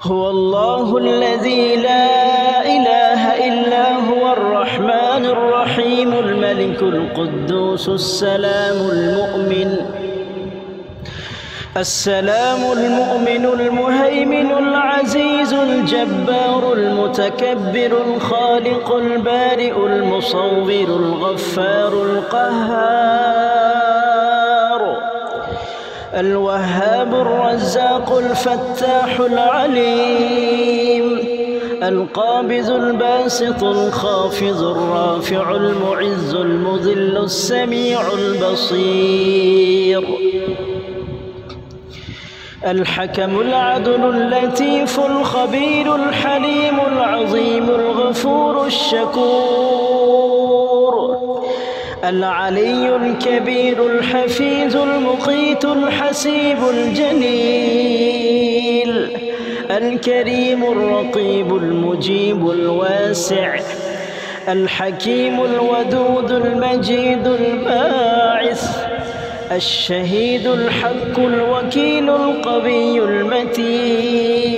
هو الله الذي لا إله إلا هو الرحمن الرحيم الملك القدوس السلام المؤمن المهيمن العزيز الجبار المتكبر الخالق البارئ المصور الغفار القهار الوهاب الرزاق الفتاح العليم القابض الباسط الخافض الرافع المعز المذل السميع البصير الحكم العدل اللطيف الخبير الحليم العظيم الغفور الشكور العلي الكبير الحفيظ المقيت الحسيب الجليل الكريم الرقيب المجيب الواسع الحكيم الودود المجيد الباعث الشهيد الحق الوكيل القوي المتين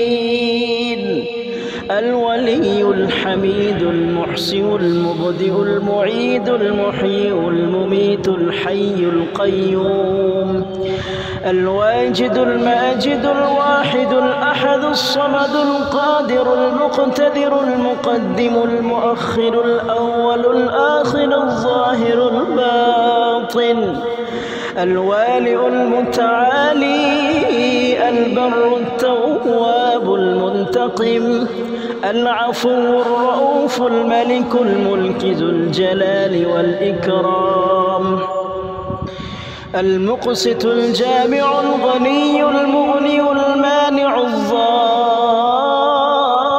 الولي الحميد المحسن المبدئ المعيد المحيي المميت الحي القيوم الواجد الماجد الواحد الأحد الصمد القادر المقتدر المقدم المؤخر الأول الآخر الظاهر الباطن الوالئ المتعالي البر التواب المنتقم العفو الرؤوف الملك الملك ذو الجلال والإكرام المقسط الجامع الغني المغني المانع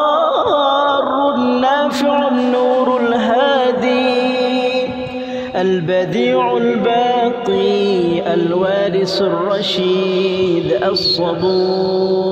الضار النافع النور الهادي البديع الباقي الوارث الرشيد الصبور